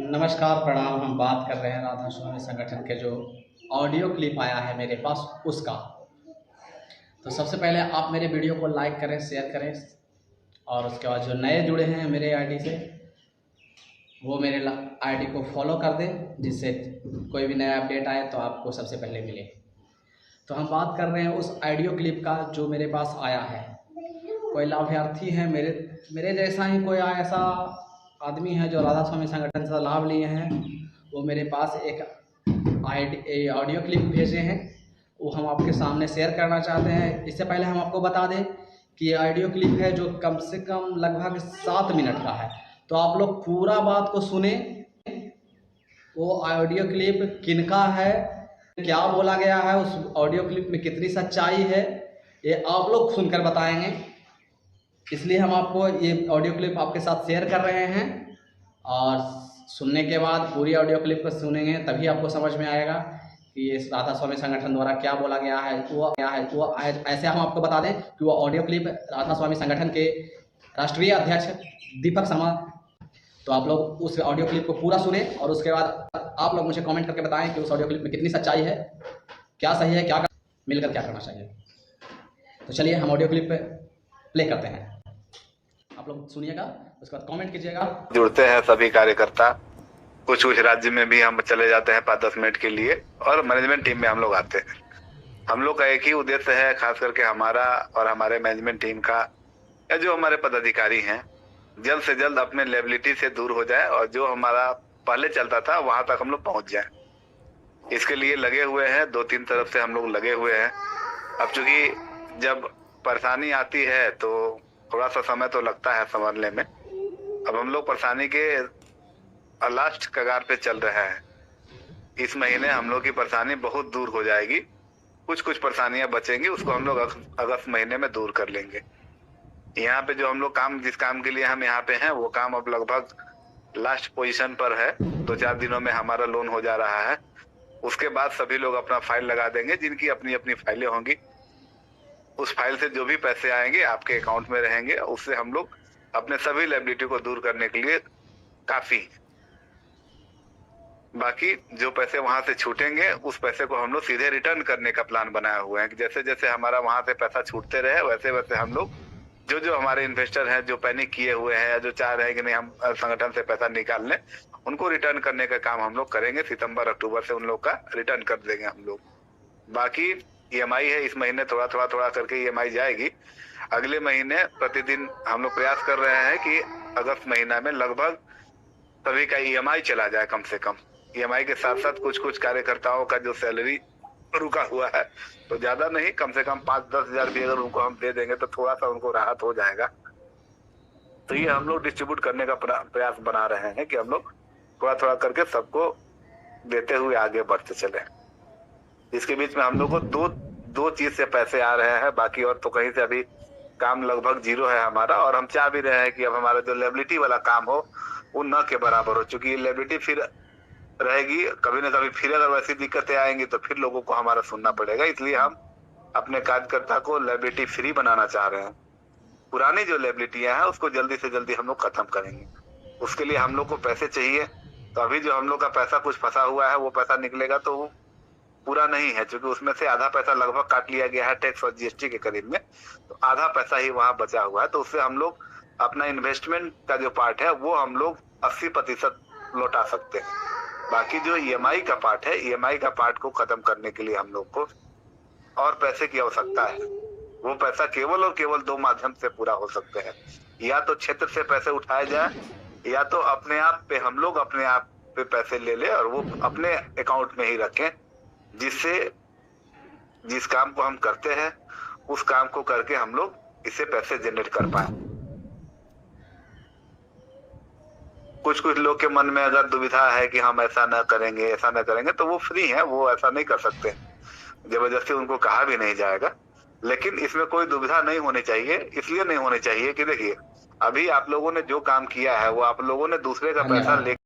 नमस्कार, प्रणाम। हम बात कर रहे हैं राधा स्वामी संगठन के जो ऑडियो क्लिप आया है मेरे पास उसका। तो सबसे पहले आप मेरे वीडियो को लाइक करें, शेयर करें और उसके बाद जो नए जुड़े हैं मेरे आईडी से वो मेरे आईडी को फॉलो कर दें, जिससे कोई भी नया अपडेट आए तो आपको सबसे पहले मिले। तो हम बात कर रहे हैं उस ऑडियो क्लिप का जो मेरे पास आया है। कोई लाभार्थी है मेरे जैसा ही कोई ऐसा आदमी है जो राधा स्वामी संगठन से लाभ लिए हैं, वो मेरे पास एक ऑडियो क्लिप भेजे हैं, वो हम आपके सामने शेयर करना चाहते हैं। इससे पहले हम आपको बता दें कि ये ऑडियो क्लिप है जो कम से कम लगभग 7 मिनट का है। तो आप लोग पूरा बात को सुने। वो ऑडियो क्लिप किनका है, क्या बोला गया है, उस ऑडियो क्लिप में कितनी सच्चाई है, ये आप लोग सुनकर बताएंगे। इसलिए हम आपको ये ऑडियो क्लिप आपके साथ शेयर कर रहे हैं और सुनने के बाद पूरी ऑडियो क्लिप को सुनेंगे तभी आपको समझ में आएगा कि ये राधा स्वामी संगठन द्वारा क्या बोला गया है। वो ऐसे हम आपको बता दें कि वो ऑडियो क्लिप राधा स्वामी संगठन के राष्ट्रीय अध्यक्ष दीपक शर्मा। तो आप लोग उस ऑडियो क्लिप को पूरा सुने और उसके बाद आप लोग मुझे कमेंट करके बताएं कि उस ऑडियो क्लिप में कितनी सच्चाई है, क्या सही है, क्या मिलकर क्या करना चाहिए। तो चलिए हम ऑडियो क्लिप प्ले करते हैं, आप लोग सुनिएगा, उसके बाद कमेंट कीजिएगा। जुड़ते हैं सभी कार्यकर्ता, कुछ राज्य में भी हम चले जाते हैं 5-10 मिनट के लिए और मैनेजमेंट टीम में हम लोग आते हैं। हम लोग का एक ही उद्देश्य है, खास करके हमारा और हमारे मैनेजमेंट टीम का या जो हमारे पदाधिकारी हैं जल्द से जल्द अपने लेबिलिटी से दूर हो जाए और जो हमारा पहले चलता था वहां तक हम लोग पहुंच जाए। इसके लिए लगे हुए हैं, 2-3 तरफ से हम लोग लगे हुए हैं। अब चूंकि जब परेशानी आती है तो थोड़ा सा समय तो लगता है संभलने में। अब हम लोग परेशानी के लास्ट कगार पे चल रहे हैं। इस महीने हम लोग की परेशानी बहुत दूर हो जाएगी। कुछ परेशानियां बचेंगी, उसको हम लोग अगस्त महीने में दूर कर लेंगे। यहाँ पे जो हम लोग जिस काम के लिए हम यहाँ पे हैं वो काम अब लगभग लास्ट पोजीशन पर है। 2-4 दिनों में हमारा लोन हो जा रहा है। उसके बाद सभी लोग अपना फाइल लगा देंगे, जिनकी अपनी अपनी फाइलें होंगी। उस फाइल से जो भी पैसे आएंगे आपके अकाउंट में रहेंगे। उससे हम लोग अपने सभी लायबिलिटी को दूर करने के लिए काफी, बाकी जो पैसे वहां से छूटेंगे उस पैसे को हम लोग सीधे रिटर्न करने का प्लान बनाए हुए हैं कि जैसे जैसे हमारा वहां से पैसा छूटते रहे वैसे वैसे हम लोग जो हमारे इन्वेस्टर हैं जो पैनिक किए हुए हैं या जो चाह रहे हैं कि नहीं हम संगठन से पैसा निकाल लें, उनको रिटर्न करने का काम हम लोग करेंगे। सितंबर-अक्टूबर से उन लोग का रिटर्न कर देंगे हम लोग। बाकी ईएमआई है, इस महीने थोड़ा करके ईएमआई जाएगी। अगले महीने प्रतिदिन हम लोग प्रयास कर रहे हैं कि अगस्त महीना में लगभग सभी का ईएमआई चला जाए। कम से कम ईएमआई के साथ साथ कुछ कार्यकर्ताओं का जो सैलरी रुका हुआ है, तो ज्यादा नहीं, कम से कम 5-10 हजार भी अगर उनको हम दे देंगे तो थोड़ा सा उनको राहत हो जाएगा। तो ये हम लोग डिस्ट्रीब्यूट करने का प्रयास बना रहे हैं कि हम लोग थोड़ा करके सबको देते हुए आगे बढ़ते चले। इसके बीच में हम लोग को दो चीज से पैसे आ रहे हैं, बाकी और तो कहीं से अभी काम लगभग जीरो है हमारा। और हम चाह भी रहे हैं कि अब हमारा जो लेबिलिटी वाला काम हो वो न के बराबर हो, चूंकि ये लेबिलिटी फिर रहेगी कभी न कभी। फिर अगर वैसी दिक्कतें आएंगी तो फिर लोगों को हमारा सुनना पड़ेगा। इसलिए हम अपने कार्यकर्ता को लेबिलिटी फ्री बनाना चाह रहे हैं। पुरानी जो लेबिलिटियां हैं उसको जल्दी से जल्दी हम लोग खत्म करेंगे। उसके लिए हम लोग को पैसे चाहिए। तो अभी जो हम लोग का पैसा कुछ फंसा हुआ है वो पैसा निकलेगा तो वो पूरा नहीं है, क्योंकि उसमें से आधा पैसा लगभग काट लिया गया है टैक्स और जीएसटी के करीब में, तो आधा पैसा ही वहां बचा हुआ है। तो उससे हम लोग अपना इन्वेस्टमेंट का जो पार्ट है वो हम लोग 80% लौटा सकते हैं। बाकी जो ईएमआई का पार्ट है, ईएमआई का पार्ट को खत्म करने के लिए हम लोग को और पैसे की आवश्यकता है। वो पैसा केवल और केवल 2 माध्यम से पूरा हो सकते हैं। या तो क्षेत्र से पैसे उठाए जाए या तो अपने आप पे हम लोग अपने आप पे पैसे ले ले और वो अपने अकाउंट में ही रखें, जिससे जिस काम को हम करते हैं उस काम को करके हम लोग इससे पैसे जनरेट कर पाए। कुछ लोग के मन में अगर दुविधा है कि हम ऐसा न करेंगे तो वो फ्री हैं, वो ऐसा नहीं कर सकते। जबरदस्ती उनको कहा भी नहीं जाएगा। लेकिन इसमें कोई दुविधा नहीं होनी चाहिए। इसलिए नहीं होनी चाहिए कि देखिए अभी आप लोगों ने जो काम किया है वो आप लोगों ने दूसरे का पैसा ले